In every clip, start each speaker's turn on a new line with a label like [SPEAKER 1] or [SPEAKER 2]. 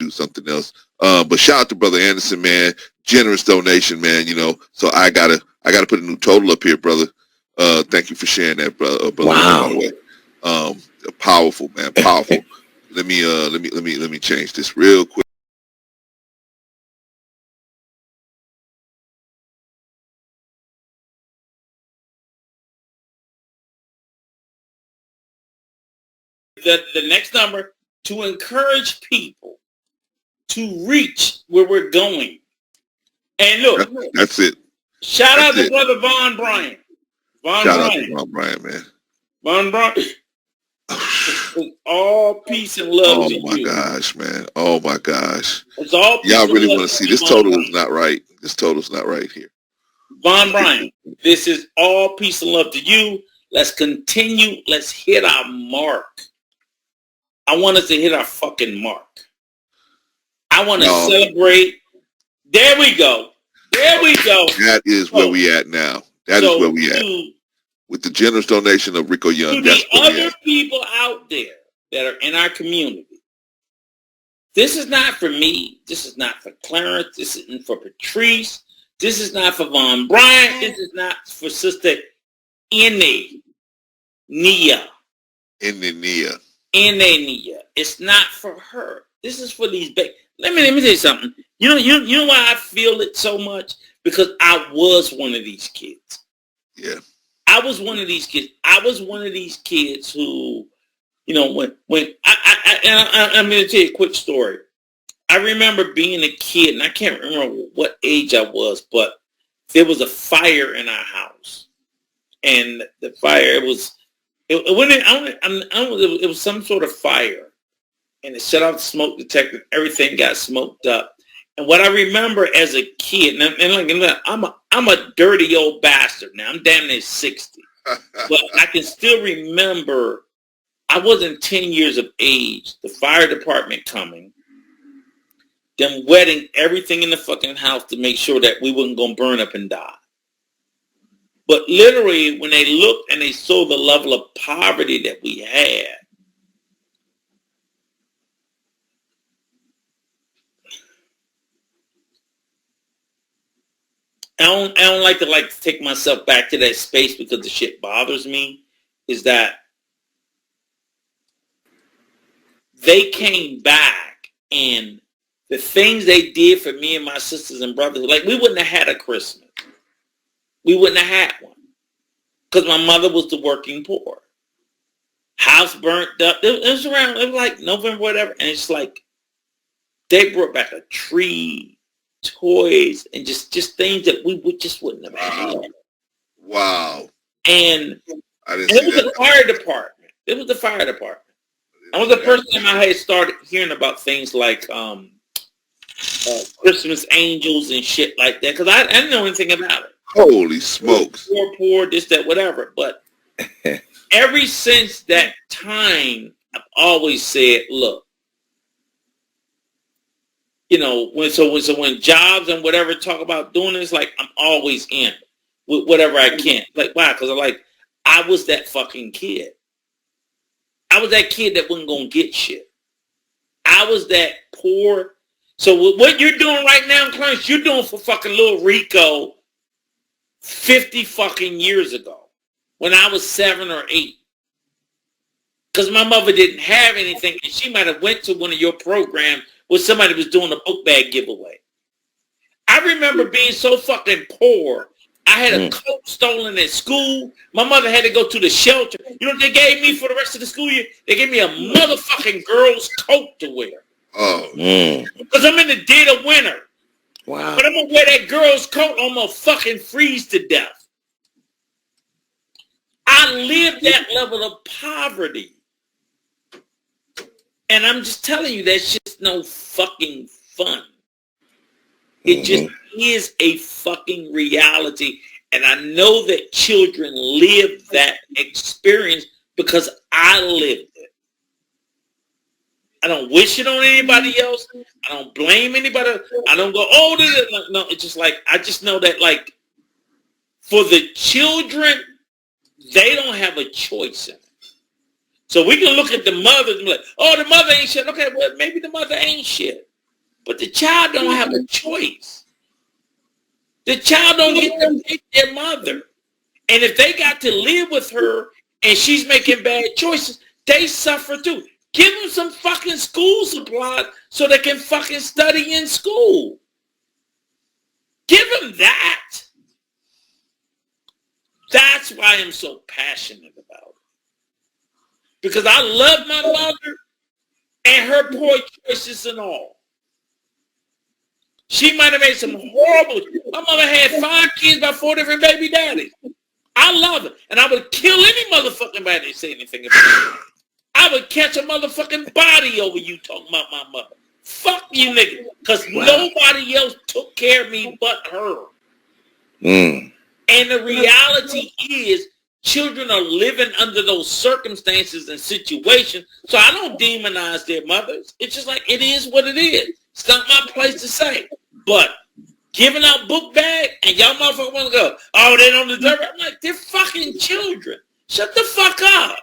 [SPEAKER 1] do something else. But shout out to Brother Anderson, man. Generous donation, man. So I gotta put a new total up here, brother. Thank you for sharing that, brother.
[SPEAKER 2] Wow.
[SPEAKER 1] By the way, powerful, man. Powerful. Let me change this real quick.
[SPEAKER 3] The next number to encourage people to reach where we're going. And look,
[SPEAKER 1] that's it.
[SPEAKER 3] Shout out to Brother Von Bryant.
[SPEAKER 1] Shout out to Von Bryant, man.
[SPEAKER 3] Von Bryant. All peace and love to you.
[SPEAKER 1] Oh my gosh, man. Oh my gosh.
[SPEAKER 3] It's all peace.
[SPEAKER 1] Y'all really want to see this total is not right. This total's not right here.
[SPEAKER 3] Von Bryant, this is all peace and love to you. Let's continue. Let's hit our mark. I want us to hit our fucking mark. I want to celebrate. There we go. There we go.
[SPEAKER 1] That is where we at now. That is where we at. With the generous donation of Rico Young.
[SPEAKER 3] To the other people out there that are in our community, this is not for me. This is not for Clarence. This isn't for Patrice. This is not for Von Bryant. This is not for Sister Nia. It's not for her. This is for these babies. Let me tell you something. You know why I feel it so much? Because I was one of these kids.
[SPEAKER 1] Yeah.
[SPEAKER 3] I was one of these kids. I was one of these kids who, when I'm going to tell you a quick story. I remember being a kid, and I can't remember what age I was, but there was a fire in our house, and the fire it was some sort of fire, and it shut off the smoke detector. Everything got smoked up. And what I remember as a kid, and I'm a dirty old bastard now. I'm damn near 60. But I can still remember I wasn't 10 years of age, the fire department coming, them wetting everything in the fucking house to make sure that we wasn't going to burn up and die. But literally, when they looked and they saw the level of poverty that we had, I don't like to take myself back to that space because the shit bothers me, is that they came back and the things they did for me and my sisters and brothers, like we wouldn't have had a Christmas. We wouldn't have had one because my mother was the working poor. House burnt up. It was like November, whatever. And it's like they brought back a tree, toys, and just things that we wouldn't have had.
[SPEAKER 1] Wow.
[SPEAKER 3] And it was the fire department. It was the fire department. That was the first time I had started hearing about things like Christmas angels and shit like that, because I didn't know anything about it.
[SPEAKER 1] Holy smokes.
[SPEAKER 3] Poor, this, that, whatever. But ever since that time, I've always said, look, when Jobs and whatever talk about doing this, like I'm always in with whatever I can. Like, why? Because I was that fucking kid. I was that kid that wasn't going to get shit. I was that poor. So what you're doing right now, Clarence, you're doing for fucking little Rico 50 fucking years ago when I was 7 or 8. Because my mother didn't have anything, and she might have went to one of your programs where somebody was doing a book bag giveaway. I remember being so fucking poor. I had a coat stolen at school. My mother had to go to the shelter. You know what they gave me for the rest of the school year? They gave me a motherfucking girl's coat to wear.
[SPEAKER 1] Oh.
[SPEAKER 3] Because I'm in the dead of winter.
[SPEAKER 2] Wow.
[SPEAKER 3] But I'm going to wear that girl's coat, I'm going to fucking freeze to death. I lived that level of poverty. And I'm just telling you, that's just no fucking fun. It just is a fucking reality. And I know that children live that experience because I lived it. I don't wish it on anybody else. I don't blame anybody. I don't go, oh, no. It's just like, I just know that, like, for the children, they don't have a choice in it. So we can look at the mothers and be like, oh, the mother ain't shit. Okay, well, maybe the mother ain't shit. But the child don't have a choice. The child don't get to pick their mother. And if they got to live with her and she's making bad choices, they suffer too. Give them some fucking school supplies so they can fucking study in school. Give them that. That's why I'm so passionate about it. Because I love my mother and her poor choices and all. She might have made some horrible. My mother had 5 kids by 4 different baby daddies. I love it. And I would kill any motherfucking body that say anything about it. I would catch a motherfucking body over you talking about my mother. Fuck you niggas. Because nobody else took care of me but her. And the reality is children are living under those circumstances and situations. So I don't demonize their mothers. It's just like it is what it is. It's not my place to say. But giving out book bag and y'all motherfuckers want to go, oh, they don't deserve it. I'm like, they're fucking children. Shut the fuck up.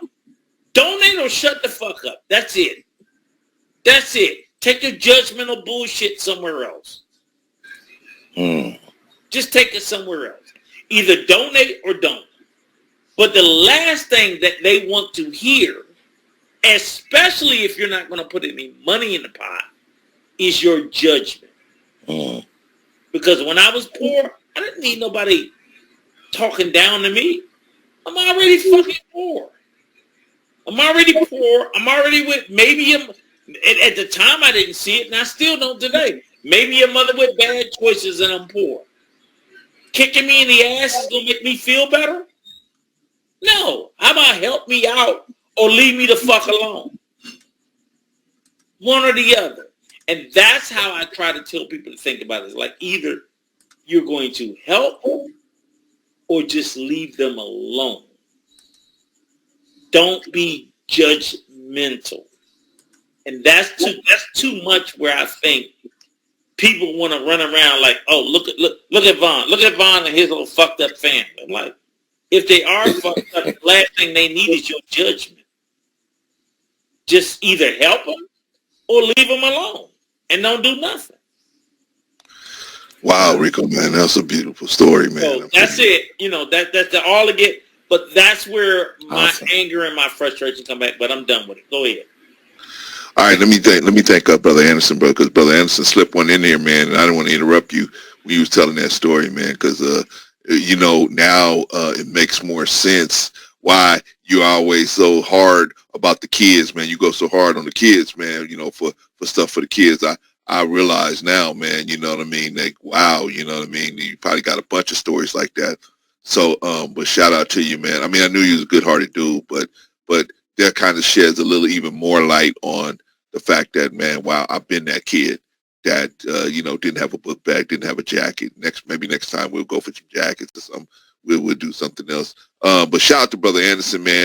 [SPEAKER 3] Donate or shut the fuck up. That's it. That's it. Take your judgmental bullshit somewhere else. Just take it somewhere else. Either donate or don't. But the last thing that they want to hear, especially if you're not going to put any money in the pot, is your judgment. Because when I was poor, I didn't need nobody talking down to me. I'm already fucking poor. I'm already poor. I'm already with maybe at the time I didn't see it, and I still don't today. Maybe a mother with bad choices and I'm poor. Kicking me in the ass is going to make me feel better? No. How about help me out or leave me the fuck alone? One or the other. And that's how I try to tell people to think about it. It's like either you're going to help or just leave them alone. Don't be judgmental. And that's too much where I think people want to run around like, oh, look at Vaughn. Look at Vaughn and his little fucked up family. I'm like, if they are fucked up, the last thing they need is your judgment. Just either help them or leave them alone and don't do nothing.
[SPEAKER 1] Wow, Rico, man, that's a beautiful story, man.
[SPEAKER 3] So that's it. You know, that's all I get. But that's where my anger and my frustration come back. But I'm done with it. Go ahead.
[SPEAKER 1] All right, let me thank Brother Anderson, bro, because Brother Anderson slipped one in there, man, and I don't want to interrupt you when you was telling that story, man, because you know, now it makes more sense why you're always so hard about the kids, man. You go so hard on the kids, man, you know, for stuff for the kids. I realize now, man, you know what I mean? Like, wow, you know what I mean? You probably got a bunch of stories like that. So, but shout out to you, man. I mean, I knew you was a good-hearted dude, but that kind of sheds a little even more light on the fact that, man, wow, I've been that kid that, you know, didn't have a book bag, didn't have a jacket. Maybe next time we'll go for some jackets or something. We'll do something else. But shout out to Brother Anderson, man.